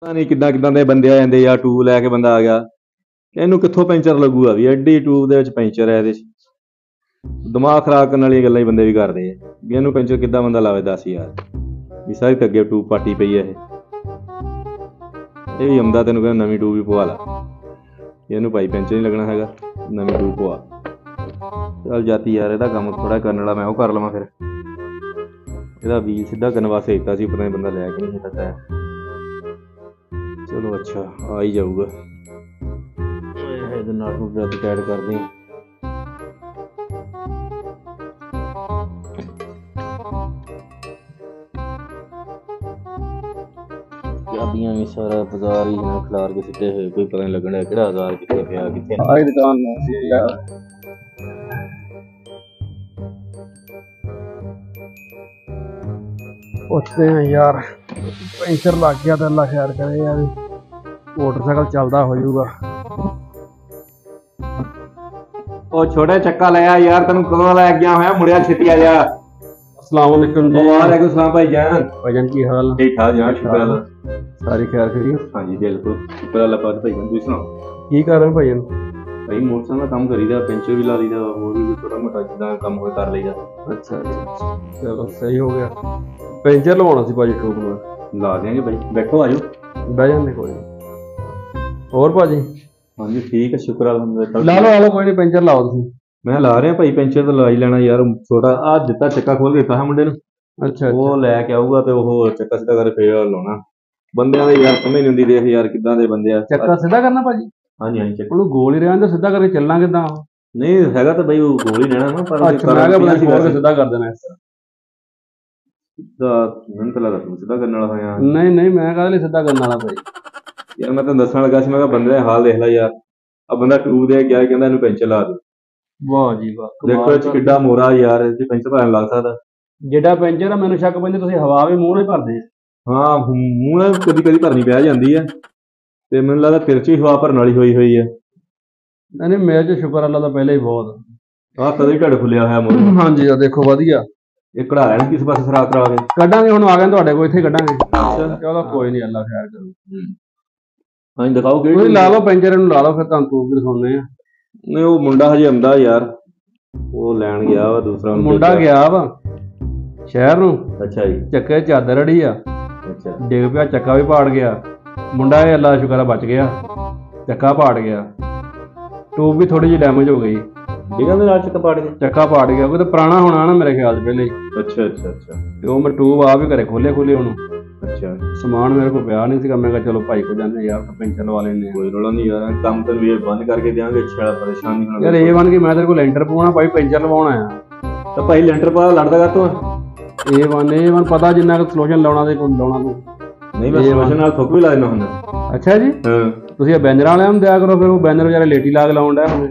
ਪਤਾ ਨਹੀਂ ਕਿੱਦਾਂ ਕਿੱਦਾਂ ਦੇ ਬੰਦੇ ਆ ਜਾਂਦੇ ਯਾਰ। ਟੂਬ ਲੈ ਕੇ ਬੰਦਾ ਆ ਗਿਆ, ਇਹਨੂੰ ਕਿੱਥੋਂ ਪੈਂਚਰ ਲੱਗੂਗਾ ਵੀ ਐਡੀ ਟੂਬ ਦੇ ਵਿੱਚ ਪੈਂਚਰ ਹੈ ਇਹਦੇ 'ਚ। ਦਿਮਾਗ ਖਰਾਬ ਕਰਨ ਵਾਲੀਆਂ ਗੱਲਾਂ ਹੀ ਬੰਦੇ ਵੀ ਕਰਦੇ ਆ ਵੀ ਇਹਨੂੰ ਪੈਂਚਰ ਕਿੱਦਾਂ ਬੰਦਾ ਲਾਵੇ। ਦੱਸ ਯਾਰ, ਵੀ ਸਾਰੀ ਤੇ ਅੱਗੇ ਟੂਬ ਪਾਟੀ ਪਈ ਹੈ ਇਹ ਵੀ ਆਉਂਦਾ ਤੈਨੂੰ ਕਹਿੰਦਾ ਨਵੀਂ ਟੂਬ ਵੀ ਪਵਾ ਲਾ। ਇਹਨੂੰ ਭਾਈ ਪੈਂਚਰ ਨਹੀਂ ਲੱਗਣਾ ਹੈਗਾ, ਨਵੀਂ ਟੂਬ ਪਵਾ। ਚੱਲ ਜਾਤੀ ਯਾਰ, ਇਹਦਾ ਕੰਮ ਥੋੜਾ ਕਰਨ ਵਾਲਾ ਮੈਂ ਉਹ ਕਰ ਲਵਾਂ। ਫਿਰ ਇਹਦਾ ਵੀਲ ਸਿੱਧਾ ਕਰਨ ਵਾਸਤੇ ਦਿੱਤਾ ਸੀ, ਪਤਾ ਨਹੀਂ ਬੰਦਾ ਲੈ ਕੇ ਨਹੀਂ ਦਿੱਤਾ। ਚਲੋ ਅੱਛਾ, ਆ ਹੀ ਜਾਊਗਾ। ਇਹਦੇ ਨਾਲ ਨੂੰ ਜਦ ਐਡ ਕਰਦੇ ਹਾਂ। ਚਾਬੀਆਂ ਵੀ ਸਾਰਾ ਬਾਜ਼ਾਰ ਹੀ ਨਾ ਖਿਲਾਰ ਕੇ ਸਿੱਟੇ ਹੋਏ, ਕੋਈ ਪਤਾ ਨਹੀਂ ਲੱਗਣਾ ਕਿਹੜਾ ਹਜ਼ਾਰ ਕਿੱਥੇ ਪਿਆ ਕਿੱਥੇ। ਆਹ ਦੁਕਾਨ ਸੀ ਯਾਰ, ਪੁੱਛਦੇ ਹਾਂ ਯਾਰ, ਪੈਂਚਰ ਲੱਗ ਗਿਆ ਤਾਂ ਅੱਲਾ ਖੈਰ ਕਰੇ ਯਾਰ, ਮੋਟਰਸਾਈਕਲ ਚੱਲਦਾ ਹੋ ਜਾਊਗਾ। ਉਹ ਛੋਟਾ ਚੱਕਾ ਲਿਆ ਯਾਰ, ਤੈਨੂੰ ਕਦੋਂ ਲੈ ਗਿਆ ਹੋਇਆ, ਮੁੜਿਆ ਛੇਤੀ ਆ ਜਾ। अस्सलाम वालेकुम जी। वालेकुम सलाम भाईजान। भाईजान की हाल? ठीक ठाक जनाब, शुक्र अल्लाह। सारी खैर खैरियत? हाँ जी बिल्कुल शुक्र अल्लाह पाक। भाईजान तुसीं सुनाओ की कर रहे हो भाईजान? भाई मोटरसाइकिल का काम करीदा, पेंचर भी ला दीदा, और भी छोटा मोटा जिदा काम होए कर लईदा। अच्छा अच्छा, चलो सही हो गया। पेंचर लवाना सी भाजी ठोक में। ला देंगे भाई, बैठो आजो। बह जाने कोई नहीं। और भाजी? हाँ जी ठीक है, शुक्र अल्हम्दुलिल्लाह। ला लो कोई नहीं, पेंचर लाओ तुसीं। मैं ला रहा भाई पेंचर तो ला ही लेना यार। छोटा आ दिता चक्का खोल के दिता मुंडे नूं। अच्छा वो लैके आऊगा तो वो चक्का सीधा कर फिर लाना। बंदियां दी यार समझ नहीं हुंदी, देख यार किदां दे बंदे आ। चक्का सीधा करना भाजी? हाँ जी हाँ जी। ਉਹਨੂੰ ਗੋਲ ਹੀ ਰਹਿਣ ਦੇ, ਸਿੱਧਾ ਕਰਕੇ ਚੱਲਣਾ ਕਿਦਾਂ? नहीं हैगा तो भाई वो गोल ही रहना ना, पर अच्छा मैं क्या पता खोल के सीधा कर देना इस तरह। सीधा मैंने तो लगा सीधा करने वाला था यार। नहीं नहीं, मैं कहते लिए सीधा करने वाला भाई। यार मैं तेन दसण लगा सी, मैं बंदे दा हाल देख ला यार। अब बंदा ट्यूब दे गया, कहंदा इहनूं पेंचर ला दे। वाह जी वाह, देखो ਇਹ 'ਚ ਕਿੱਡਾ ਮੋਰਾ ਯਾਰ, ਇਹ 'ਚ ਪੈਂਚਰ ਭਾਵੇਂ ਲੱਗ ਸਕਦਾ। ਜਿਹੜਾ ਪੈਂਚਰ ਆ ਮੈਨੂੰ ਸ਼ੱਕ ਪੈਂਦਾ ਤੁਸੀਂ ਹਵਾ ਵੀ ਮੂੰਹ ਨਾਲ ਭਰਦੇ ਆ। ਹਾਂ ਮੂੰਹ ਨਾਲ ਕਦੀ ਕਦੀ ਭਰਨੀ ਪੈ ਜਾਂਦੀ ਹੈ, ਤੇ ਮੈਨੂੰ ਲੱਗਦਾ ਤੇਰੇ 'ਚ ਹੀ ਹਵਾ ਭਰਨ ਵਾਲੀ ਹੋਈ ਹੈ। ਨਹੀਂ ਨਹੀਂ, ਮੇਰੇ 'ਚ ਸ਼ੁਕਰ ਅੱਲਾ ਦਾ ਪਹਿਲੇ ਹੀ ਬਹੁਤ। ਆਹ ਕਦੇ ਵੀ ਢਿੱਡ ਖੁੱਲਿਆ ਹੋਇਆ ਮੂੰਹ। ਹਾਂਜੀ ਆ ਦੇਖੋ ਵਧੀਆ, ਇਹ ਕਢਾ ਲੈਣ ਕਿਸ ਪਾਸੇ ਸਰਾਖ ਕਰਾ ਕੇ ਕੱਢਾਂਗੇ। ਹੁਣ ਆ ਗਏ ਤੁਹਾਡੇ ਕੋਲ, ਇੱਥੇ ਕੱਢਾਂਗੇ। ਚਲੋ ਕੋਈ ਨਹੀਂ, ਅੱਲਾ ਖੈਰ ਕਰੂ। ਹਾਂ ਦਿਖਾਓ ਕਿਹੜੀ ਤੁਸੀਂ ਲਾ ਲਓ ਪੈਂਚਰ, ਇਹਨੂੰ ਲਾ ਲਓ, ਫਿਰ ਤੁਹਾਨੂੰ ਤੂੰ ਵੀ ਦਿਖਾਉਂਦੇ ਆ। ਨਹੀਂ ਉਹ ਮੁੰਡਾ ਹਜੇ ਆਉਂਦਾ ਯਾਰ, ਉਹ ਲੈਣ ਗਿਆ ਵਾ ਦੂਸਰਾ ਮੁੰਡਾ ਗਿਆ ਵਾ ਸ਼ਹਿਰ ਨੂੰ। ਅੱਛਾ ਜੀ। ਚੱਕੇ ਚਾਦਰ ਅੜੀ ਆ, ਅੱਛਾ ਡਿੱਗ ਪਿਆ, ਚੱਕਾ ਵੀ ਪਾੜ ਗਿਆ। ਮੁੰਡਾ ਇਹ ਅੱਲਾ ਦਾ ਸ਼ੁਕਰ ਆ ਬਚ ਗਿਆ, ਚੱਕਾ ਪਾੜ ਗਿਆ। ਟੂਬ ਵੀ ਥੋੜੀ ਜਿਹੀ ਡੈਮੇਜ ਹੋ ਗਈ। ਡਿੱਗਾਂ ਦੇ ਨਾਲ ਚੱਕਾ ਪਾੜ ਗਿਆ? ਚੱਕਾ ਪਾੜ ਗਿਆ, ਉਹ ਤਾਂ ਪੁਰਾਣਾ ਹੋਣਾ ਨਾ ਮੇਰੇ ਖਿਆਲ 'ਚ ਪਹਿਲੇ ਹੀ। ਅੱਛਾ ਅੱਛਾ ਅੱਛਾ। ਤੇ ਉਹ ਮੈਂ ਟੂਬ ਆ ਵੀ ਘਰੇ ਖੋਲੇ ਉਹਨੂੰ। ਅੱਛਾ, ਸਮਾਨ ਮੇਰੇ ਕੋਲ ਪਿਆ ਨਹੀਂ ਸੀਗਾ, ਮੈਂ ਕਿਹਾ ਚਲੋ ਭਾਈ ਕੋ ਜਾਂਦੇ ਯਾਰ, ਪੈਂਚਰ ਲਵਾ ਲੈਂਦੇ ਆ। ਕੋਈ ਰੌਲਾ ਨਹੀਂ ਯਾਰ, ਕੰਮ ਤੈਨੂੰ ਇਹ ਬੰਦ ਕਰਕੇ ਦਿਆਂਗੇ, ਛੇੜਾ ਪਰੇਸ਼ਾਨ ਨਹੀਂ ਹੋਣਾ ਯਾਰ। ਇਹ ਬਣ ਕੇ ਮੈਂ ਤੇਰੇ ਕੋਲ ਲੈਂਟਰ ਪਵਾਉਣਾ ਭਾਈ, ਪੈਂਚਰ ਲਵਾਉਣਾ ਆ। ਤਾਂ ਭਾਈ ਲੈਂਟਰ ਪਾ ਲੜਦਾ ਕਰ ਤੂੰ। ਇਹ ਬਣ ਪਤਾ ਜਿੰਨਾ ਕੁ ਸਲੋਸ਼ਨ ਲਾਉਣਾ ਤੇ ਕੋਈ ਲਾਉਣਾ ਤੂੰ। ਨਹੀਂ ਮੈਂ ਸਲੋਸ਼ਨ ਨਾਲ ਥੁੱਕ ਵੀ ਲਾ ਦੇਣਾ ਹੁੰਦਾ। ਅੱਛਾ ਜੀ। ਹਾਂ ਤੁਸੀਂ ਇਹ ਬੈਨਰਾਂ ਵਾਲਿਆਂ ਨੂੰ ਦਿਆ ਕਰੋ, ਫਿਰ ਉਹ ਬੈਨਰ ਵਿਚਾਰੇ ਲੇਟੀ ਲਾ ਕੇ ਲਾਉਣ ਡਿਆ ਹੁਣ।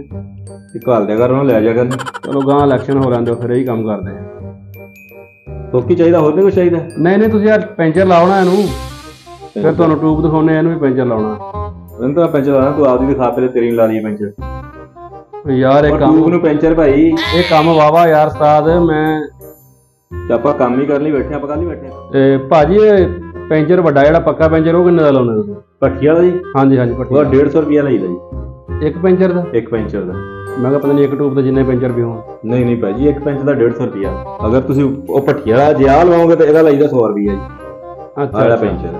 ਤੇ ਘਾਲ ਦਿਆ ਕਰ, ਉਹਨੂੰ ਲੈ ਜਾ ਕਰ। ਚਲੋ ਗਾਂ ਇਲੈਕਸ਼ਨ ਹੋ ਲੈਂਦੇ, ਫਿਰ ਇਹੀ ਕੰਮ ਕਰਦੇ ਆ। ਥੁੱਕ ਹੀ ਚਾਹੀਦਾ, ਹੋਰ ਨਹੀਂ ਕੁਛ ਚਾਹੀਦਾ? ਨਹੀਂ ਨਹੀਂ, ਤੁਸੀਂ ਯਾਰ ਪੈਂਚਰ ਲਾਉਣਾ ਇਹਨੂੰ, ਫਿਰ ਤੁਹਾਨੂੰ ਟੂਬ ਦਿਖਾਉਣੇ, ਇਹਨੂੰ ਵੀ ਪੈਂਚਰ ਲਾਉਣਾ। ਮੈਨੂੰ ਤਾਂ ਪੈਂਚਰ ਲਾਉਣਾ, ਤੂੰ ਆਪਦੀ ਦਿਖਾ, ਪਹਿਲੇ ਤੇਰੀ ਲਾ ਲਈ ਪੈਂਚਰ ਯਾਰ। ਇਹ ਕੰਮ ਟੂਬ ਨੂੰ ਪੈਂਚਰ ਭਾਈ, ਇਹ ਕੰਮ ਵਾਵਾ ਯਾਰ ਉਸਤਾਦ। ਮੈਂ ਆਪਾਂ ਕੰਮ ਹੀ ਕਰਨ ਲਈ ਬੈਠੇ, ਆਪਾਂ ਕੱਲ ਨਹੀਂ ਬੈਠੇ। ਭਾਜੀ ਇਹ ਪੈਂਚਰ ਵੱਡਾ ਜਿਹੜਾ ਪੱਕਾ ਪੈਂਚਰ, ਉਹ ਕਿੰਨੇ ਦਾ ਲਾਉਣਾ ਤੁਸੀਂ? ਭੱਠੀ ਵਾਲਾ ਜੀ? ਹਾਂਜੀ ਹਾਂਜੀ ਭੱਠੀ। ਉਹ 150 ਰੁਪਿਆ ਲਈਦਾ ਜੀ ਇੱਕ ਪੈਂਚਰ ਦਾ? ਇੱਕ ਪੈਂਚਰ ਦਾ। ਮੈਂ ਕਿਹਾ ਪਤਾ ਨਹੀਂ ਇੱਕ ਟੂਬ ਦਾ ਜਿੰਨੇ ਪੈਂਚਰ ਵੀ ਹੋਣ। ਨਹੀਂ ਨਹੀਂ ਭਾਜੀ, ਇੱਕ ਪੈਂਚਰ ਦਾ 150 ਰੁਪਿਆ। ਅਗਰ ਤੁਸੀਂ ਉਹ ਭੱਠੀ ਵਾਲਾ ਜੇ ਆਹ ਲਵਾਓਗੇ ਤਾਂ ਇਹਦਾ ਲਾਈਦਾ 100 ਰੁਪਿਆ ਜੀ। ਅੱਛਾ ਵਾਲਾ ਪੈਂਚਰ।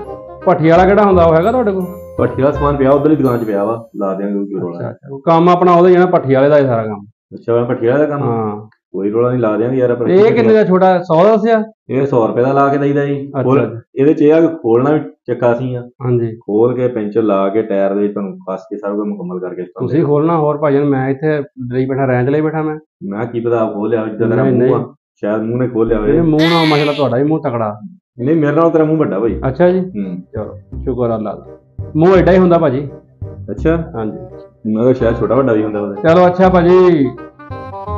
ਭੱਠੀ ਵਾਲਾ ਕਿਹੜਾ ਹੁੰਦਾ, ਉਹ ਹੈਗਾ ਤੁਹਾਡੇ ਕੋਲ? ਭੱਠੀ ਵਾਲਾ ਸਮਾਨ ਪਿਆ ਉਧਰਲੀ ਦੁਕਾਨ 'ਚ ਪਿਆ ਵਾ, ਲਾ ਦਿਆਂਗੇ। ਕੋਈ ਰੋਲਾ ਉਹ ਕੰਮ ਆਪਣਾ ਉਹਦਾ ਜਾਣਾ, ਭੱਠੀ ਵਾਲੇ ਦਾ ਹੀ ਸਾਰਾ ਕੰਮ। ਅੱਛਾ ਭੱਠੀ ਵਾਲਾ ਦਾ ਕੰਮ? ਹਾਂ ਕੋਈ ਰੋਲਾ ਨਹੀਂ, ਲਾ ਦਿਆਂਗੇ ਯਾਰ। ਇਹ ਕਿੰਨੇ ਦਾ ਛੋਟਾ? 100 ਦਾ ਦੱਸਿਆ? ਇਹ 100 ਰੁਪਏ ਦਾ ਲਾ ਕੇ ਦਈਦਾ ਜੀ। ਇਹਦੇ 'ਚ ਇਹ ਆ ਕਿ ਖੋਲਣਾ ਵੀ ਚੱਕਾ ਸੀ ਆ। ਹਾਂਜੀ। ਖੋਲ ਕੇ ਪੈਂਚਰ ਲਾ ਕੇ ਟਾਇਰ ਦੇ ਤੁਹਾਨੂੰ ਫਸ ਕੇ ਸਾਰਾ ਕੁਝ ਮੁਕੰਮਲ ਕਰਕੇ ਤੁਸੀਂ ਖੋਲਣਾ। ਹੋਰ ਭਾਜੀ ਮੈਂ ਇੱਥੇ ਲਈ ਬੈਠਾ, ਰੈਂਚ ਲਈ ਬੈਠਾ। ਮੈਂ ਕੀ ਪਤਾ ਆਪ ਖੋਲ ਲਿਆ ਜਿੱਦਾਂ ਤੇਰਾ ਮੂੰਹ ਆ, ਸ਼ਾਇਦ ਮੂੰਹ ਨੇ ਖੋਲ ਲਿਆ ਹੋਵੇ। ਮੂੰਹ ਨਾਲ ਮਸਲਾ ਤੁਹਾਡਾ ਹੀ ਮੂੰਹ ਤਕੜਾ। ਨਹੀਂ ਮੇਰੇ ਨਾਲ ਤੇਰਾ ਮੂੰਹ ਵੱਡਾ ਭਾਈ। ਅੱਛਾ ਜੀ। ਚਲੋ ਸ਼ੁਕਰ ਅੱਲਾ ਦਾ, ਮੂੰਹ ਏਡਾ ਹੀ ਹੁੰਦਾ ਭਾਜੀ। ਅੱਛਾ ਹਾਂਜੀ। ਮੈਂ ਕਿਹਾ ਸ਼ਾਇਦ ਛੋਟਾ ਵੱਡਾ ਵੀ ਹੁੰਦਾ ਉਹਦਾ। ਚਲੋ ਅੱਛਾ ਭਾਜੀ।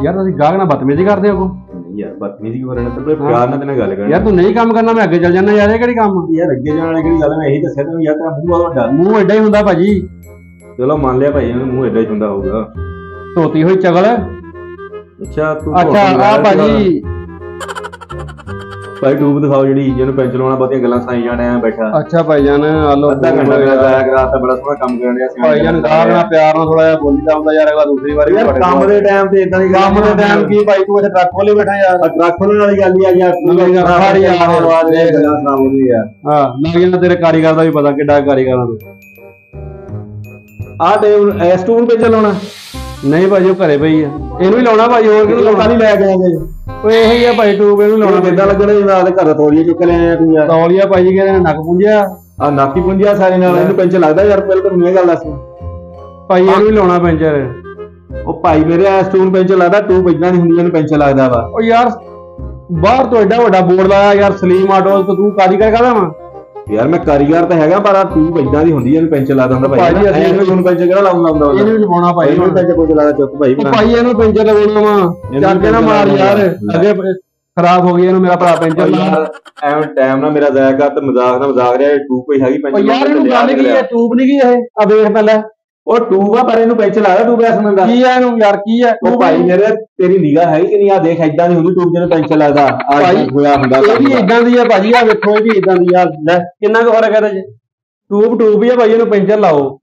ਯਾਰ ਤੁਸੀਂ ਗਾਹਕ ਨਾਲ ਬਦਤਮੀਜ਼ੀ ਕਰਦੇ ਹੋ। ਯਾਰ ਬਦਤਮੀਜ਼ੀ ਕਿਉਂ ਕਰਨਾ, ਤੇ ਪਿਆਰ ਨਾਲ ਤੇਰੇ ਗੱਲ ਕਰਨੀ। ਯਾਰ ਤੂੰ ਨਹੀਂ ਕੰਮ ਕਰਨਾ, ਮੈਂ ਅੱਗੇ ਚੱਲ ਜਾਣਾ ਯਾਰ। ਇਹ ਕਿਹੜੀ ਕੰਮ? ਯਾਰ ਅੱਗੇ ਜਾਣ ਵਾਲੀ ਕਿਹੜੀ ਗੱਲ, ਮੈਂ ਇਹੀ ਦੱਸਿਆ ਤੈਨੂੰ ਯਾਰ, ਤੇਰਾ ਮੂੰਹ ਬਹੁਤ ਵੱਡਾ। ਮੂੰਹ ਏਡਾ ਹੀ ਹੁੰਦਾ ਭਾਜੀ। ਚਲੋ ਮੰਨ ਲਿਆ ਭਾਈ, ਇਹਨੂੰ ਮੂੰਹ ਏਡਾ ਹੀ ਹੁੰਦਾ ਹੋਊਗਾ। ਧੋਤੀ ਹੋਈ ਚਗਲ। ਅੱਛਾ ਤੂੰ ਅੱਛਾ ਆ ਭਾਜੀ ਭਾਈ ਟੂਬ ਦਿਖਾਓ ਜਿਹੜੀ ਜਿਹਨੂੰ ਪੈਂਚਰ ਲਾਉਣਾ, ਬਹੁਤੀਆਂ ਗੱਲਾਂ ਸਾਈ ਜਾਣੇ ਆ ਬੈਠਾ। ਅੱਛਾ ਭਾਈਜਾਨ ਆ ਲੋ ਅੱਧਾ ਘੰਟਾ ਮੇਰਾ ਜ਼ਾਇਆ ਕਰਾਤਾ, ਬੜਾ ਸੋਹਣਾ ਕੰਮ ਕਰਨ ਡਿਆ ਸੀ ਭਾਈਜਾਨ। ਗਾਹ ਨਾਲ ਪਿਆਰ ਨਾਲ ਥੋੜਾ ਜਿਹਾ ਬੋਲੀ ਜਾਂਦਾ ਯਾਰ, ਅਗਲਾ ਦੂਸਰੀ ਵਾਰੀ ਯਾਰ ਕੰਮ ਦੇ ਟਾਈਮ ਤੇ ਇਦਾਂ ਦੀ ਕੰਮ ਦੇ ਟਾਈਮ ਕੀ ਭਾਈ ਤੂੰ ਇੱਥੇ ਟਰੱਕ ਖੋਲੇ ਬੈਠਾ ਯਾਰ। ਟਰੱਕ ਖੋਲਣ ਵਾਲੀ ਗੱਲ ਹੀ ਆ ਯਾਰ, ਸਾਰੀ ਗੱਲਾਂ ਸੁਣਾਉਂਦੀ ਆ। ਹਾਂ ਲੱਗ ਜਾਂਦਾ ਤੇਰੇ ਕਾਰੀਗਰ ਦਾ ਵੀ ਪਤਾ ਕਿੱਡਾ ਕਾਰੀਗਰ ਆ ਤੂੰ। ਆਹ ਟੇਬਲ ਇਸ ਟੂਬ ਤੇ ਚਲਾਉਣਾ ਨਹੀਂ ਭਾਈ ਉਹ ਘਰੇ ਪਈ ਆ, ਇਹਨੂੰ ਹੀ ਲਾਉਣਾ ਭਾਈ, ਹੋਰ ਕਿਹਨੂੰ ਲਾਉਣਾ? ਨਹੀਂ ਲੈ ਕੇ ਆਏ ਓਏ ਇਹੀ ਆ ਭਾਈ ਟੂਬ, ਇਹਨੂੰ ਲਾਉਣਾ। ਕਿੱਦਾਂ ਲੱਗਣਾ ਜੀ? ਨਾਲ ਘਰ ਤੋੜੀਏ ਚੁੱਕ ਲੈ ਆਇਆ ਤੂੰ ਯਾਰ। ਤੌਲੀਆ ਭਾਈ ਜੀ ਕਹਿੰਦੇ ਨੱਕ ਪੁੰਝਿਆ ਆ ਨਾਕੀ ਪੁੰਜਿਆ ਸਾਰੇ ਨਾਲ, ਇਹਨੂੰ ਪੈਂਚਰ ਲੱਗਦਾ ਯਾਰ? ਪਹਿਲਾਂ ਤਾਂ ਇਹ ਗੱਲ ਦੱਸ ਭਾਈ, ਇਹਨੂੰ ਹੀ ਲਾਉਣਾ ਪੈਂਚਰ। ਉਹ ਭਾਈ ਮੇਰੇ ਇਸ ਟੂਬ ਪੈਂਚਰ ਲੱਗਦਾ, ਟੂਬ ਇਦਾਂ ਨਹੀਂ ਹੁੰਦੀ, ਇਹਨੂੰ ਪੈਂਚਰ ਲੱਗਦਾ ਵਾ। ਉਹ ਯਾਰ ਬਾਹਰ ਤੋਂ ਐਡਾ ਵੱਡਾ ਬੋਰਡ ਲਾਇਆ ਯਾਰ, ਸਲੀਮ ਆਟੋ ਤੇ ਤੂੰ ਕਾਰੀਗਰ ਕਾਹਦਾ ਵਾ? ਯਾਰ ਮੈਂ ਕਾਰੀਗਰ ਤਾਂ ਹੈਗਾ, ਪਰ ਆ ਟੂਬ ਇਦਾਂ ਦੀ ਹੁੰਦੀ, ਇਹਨੂੰ ਪੈਂਚਰ ਲੱਗਦਾ ਹੁੰਦਾ ਭਾਈ। ਭਾਈ ਅਸੀਂ ਇਹਨੂੰ ਪੈਂਚਰ ਕਿਹੜਾ ਲਾਉਂਦਾ ਹੁੰਦਾ? ਇਹਨੂੰ ਵੀ ਲਵਾਉਣਾ ਭਾਈ, ਇਹਨੂੰ ਪੈਂਚਰ ਕੋਈ ਲੱਗਦਾ ਚੁੱਕ ਭਾਈ। ਭਾਈ ਇਹਨੂੰ ਪੈਂਚਰ ਲਵਾਉਣਾ ਵਾ, ਚੱਕ ਕੇ ਨਾ ਮਾਰ ਯਾਰ, ਅੱਗੇ ਖਰਾਬ ਹੋ ਗਈ ਇਹਨੂੰ ਮੇਰਾ ਭਰਾ ਪੈਂਚਰ ਲਾ। ਐਵੇਂ ਟਾਈਮ ਨਾ ਮੇਰਾ ਜ਼ਾਇਆ ਕਰ, ਤੇ ਮਜ਼ਾਕ ਨਾ ਮਜ਼ਾਕ ਰਿਹਾ, ਟੂਬ ਕੋਈ ਹੈਗੀ ਪੈਂਚਰ? ਯਾਰ ਇਹਨੂੰ ਗੱਲ ਕੀ ਹੈ, ਟੂਬ ਨਹੀਂ ਕੀ ਇਹ? ਆ ਵੇਖ ਪਹਿਲਾਂ, ਉਹ ਟੂਬ ਆ ਪਰ ਇਹਨੂੰ ਪੈਂਚਰ ਲੱਗਦਾ। ਟੂਬ ਐਸ ਨੰਦਾ ਕੀ ਹੈ ਇਹਨੂੰ ਯਾਰ, ਕੀ ਹੈ? ਉਹ ਭਾਈ ਮੇਰੇ ਤੇਰੀ ਨਿਗਾਹ ਹੈਗੀ ਕਿ ਨਹੀਂ? ਆ ਦੇਖ ਇਦਾਂ ਨਹੀਂ ਹੁੰਦੀ ਟੂਬ, ਜਿਹਨੂੰ ਪੈਂਚਰ ਲੱਗਦਾ ਭਾਈ ਹੋਇਆ ਹੁੰਦਾ। ਇਹ ਵੀ ਇਦਾਂ ਦੀ ਆ ਭਾਜੀ, ਆ ਵੇਖੋ ਇਹ ਵੀ ਇਦਾਂ ਦੀ ਆ, ਲੈ ਕਿੰਨਾ ਕੁ ਫਰਕ ਹੈ ਇਹਦੇ ਚ। ਟੂਬ ਹੀ ਆ ਭਾਈ, ਇਹਨੂੰ ਪੈਂਚਰ ਲਾਓ।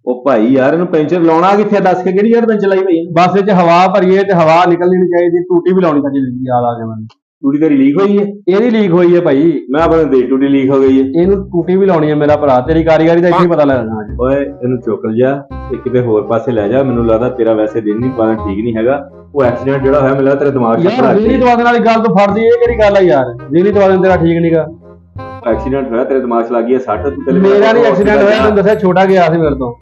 ਉਹ ਭਾਈ ਯਾਰ ਇਹਨੂੰ ਪੈਂਚਰ ਲਾਉਣਾ ਕਿੱਥੇ? ਦੱਸ ਕੇ ਕਿਹੜੀ ਯਾਰ ਪੈਂਚਰ ਲਾਈ ਭਾਈ? ਬਸ ਇਹ ਚ ਹਵਾ ਭਰੀਏ ਤੇ ਹਵਾ ਨਿਕਲਣੀ ਨਹੀਂ ਚਾਹੀਦੀ, ਟੂਟੀ ਵੀ ਲਾਉਣੀ ਚਾਹੀਦੀ। ਆ ਕੇ ਮੈਨੂੰ ਟੂਟੀ ਤੇਰੀ ਲੀਕ ਹੋਈ ਹੈ? ਇਹਦੀ ਲੀਕ ਹੋਈ ਹੈ ਭਾਈ। ਮੈਂ ਆਪਣੇ ਦੇ ਟੂਟੀ ਲੀਕ ਹੋ ਗਈ ਹੈ। ਇਹਨੂੰ ਟੂਟੀ ਵੀ ਲਾਉਣੀ ਹੈ ਮੇਰਾ ਭਰਾ, ਤੇਰੀ ਕਾਰੀਗਰੀ ਦਾ ਇੱਥੇ ਹੀ ਪਤਾ ਲੱਗਣਾ। ਓਏ ਇਹਨੂੰ ਚੁੱਕ ਜਾ ਤੇ ਕਿਤੇ ਹੋਰ ਪਾਸੇ ਲੈ ਜਾ, ਮੈਨੂੰ ਲੱਗਦਾ ਤੇਰਾ ਵੈਸੇ ਦਿਨ ਨਹੀਂ ਪਾਣਾ ਠੀਕ ਨਹੀਂ ਹੈਗਾ। ਉਹ ਐਕਸੀਡੈਂਟ ਜਿਹੜਾ ਹੋਇਆ ਮੈਨੂੰ ਲੱਗਦਾ ਤੇਰੇ ਦਿਮਾਗ 'ਚ ਯਾਰ ਰੀਨੀ ਦਵਾ ਦੇ ਨਾਲ ਗੱਲ ਤੋਂ ਫੜਦੀ, ਇਹ ਕਿਹੜੀ ਗੱਲ ਆ ਯਾਰ? ਰੀਨੀ ਦਵਾ ਦੇ ਤੇਰਾ ਠੀਕ ਨਹੀਂਗਾ। ਐਕਸੀਡੈਂਟ ਹੋਇਆ, ਤੇਰੇ ਦਿਮਾਗ 'ਚ ਲੱਗੀ ਹੈ ਸੱਟ। ਤੂੰ ਮੇਰਾ ਨਹੀਂ ਐਕਸੀਡੈਂਟ ਹੋਇਆ, ਤੈਨੂੰ ਦੱਸਿਆ ਛੋਟਾ ਗਿਆ ਸੀ ਮੇਰੇ ਤੋਂ।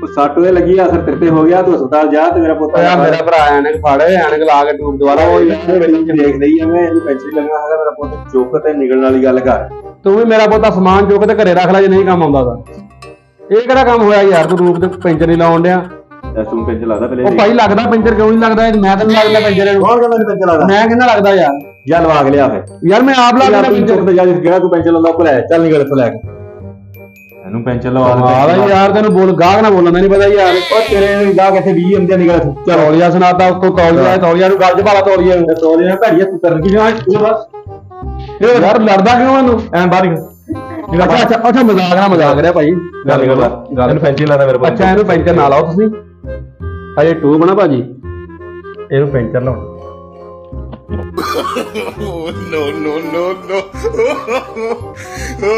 ਉਹ ਸੱਟ ਉਹਦੇ ਲੱਗੀ ਆ, ਅਸਰ ਤੇਰੇ ਤੇ ਹੋ ਗਿਆ, ਤੂੰ ਹਸਪਤਾਲ ਜਾ ਤੇ ਮੇਰਾ ਪੁੱਤ ਯਾਰ ਮੇਰਾ ਭਰਾ ਐਨਕ ਫੜ, ਐਨਕ ਲਾ ਕੇ ਟੂਬ ਦੁਆਰਾ। ਉਹ ਯਾਰ ਮੈਨੂੰ ਦੇਖ ਰਹੀ ਆ, ਮੈਂ ਇਹਨੂੰ ਪੈਂਚਰ ਹੀ ਲੱਗਣਾ ਹੈਗਾ। ਮੇਰਾ ਪੁੱਤ ਚੁੱਕ ਤੇ ਨਿਕਲਣ ਵਾਲੀ ਗੱਲ ਕਰ। ਤੂੰ ਵੀ ਮੇਰਾ ਪੁੱਤ ਸਮਾਨ ਚੁੱਕ ਤੇ ਘਰੇ ਰੱਖ ਲੈ ਜੇ ਨਹੀਂ ਕੰਮ ਆਉਂਦਾ ਤਾਂ। ਇਹ ਕਿਹੜਾ ਕੰਮ ਹੋਇਆ ਯਾਰ, ਤੂੰ ਰੂਪ ਤੇ ਪੈਂਚਰ ਨਹੀਂ ਲਾਉਣ ਡਿਆ? ਤੂੰ ਪੈਂਚਰ ਲੱਗਦਾ ਪਹਿਲੇ? ਉਹ ਭਾਈ ਲੱਗਦਾ ਪੈਂਚਰ, ਕਿਉਂ ਨਹੀਂ ਲੱਗਦਾ? ਮੈਂ ਤਾਂ ਨਹੀਂ ਲੱਗਦਾ ਪੈਂਚਰ ਇਹਨੂੰ। ਕੌਣ ਕਹਿੰਦਾ ਪੈਂਚਰ ਲੱਗਦਾ? ਮੈਂ ਕਿੰਨਾ ਲੱਗਦਾ ਯਾਰ? ਜਾ ਲਵਾ ਕੇ ਲਿਆ ਫਿਰ। ਯਾਰ ਮੈਂ ਆਪ ਲਾ ਦੇਣਾ ਪੈਂਚਰ। ਚੁੱਕ ਤੇ ਜਾ ਜਿਹੜਾ ਤੂੰ ਪੈਂਚਰ ਲਾਉਂਦਾ ਉੱਪਰ ਲੈ ਚੱਲ ਨਿਕਲ ਇੱਥੋਂ ਲੈ ਕੇ। ਇਹਨੂੰ ਪੈਂਚਰ ਲਵਾ ਦੇ ਯਾਰ, ਤੈਨੂੰ ਬੋਲ ਗਾਹਕ ਨਾ ਬੋਲਣਾ ਨਹੀਂ ਪਤਾ ਯਾਰ। ਉਹ ਤੇਰੇ ਗਾਹਕ ਇੱਥੇ 20 ਹੁੰਦੇ ਨਿਕਲ ਇੱਥੋਂ। ਤੌਲੀਆ ਸੁਣਾਤਾ ਉੱਤੋਂ, ਤੌਲੀਆ ਨੂੰ ਗੱਲ 'ਚ ਭਾਲਾ ਤੌਲੀਆ ਨੂੰ। ਤੋਲੀਆਂ ਭੈੜੀਆਂ ਤੂੰ ਕਰਨ ਕੀ ਯਾਰ ਲੜਦਾ ਕਿਉਂ ਇਹਨੂੰ? ਐਂ ਬਾਹਰ ਅੱਛਾ ਮਜ਼ਾਕ ਰਿਹਾ ਭਾਈ। ਗੱਲ ਇਹਨੂੰ ਪੈਂਚਰ ਲਾਦਾ ਮੇਰੇ ਅੱਛਾ ਇਹਨੂੰ ਪੈਂਚਰ ਨਾ ਲਾਓ ਤੁਸੀਂ, ਅਜੇ ਟੂਬ ਨਾ ਭਾਜੀ, ਇਹਨੂੰ ਪੈਂਚਰ ਲਾਉਣਾ। no.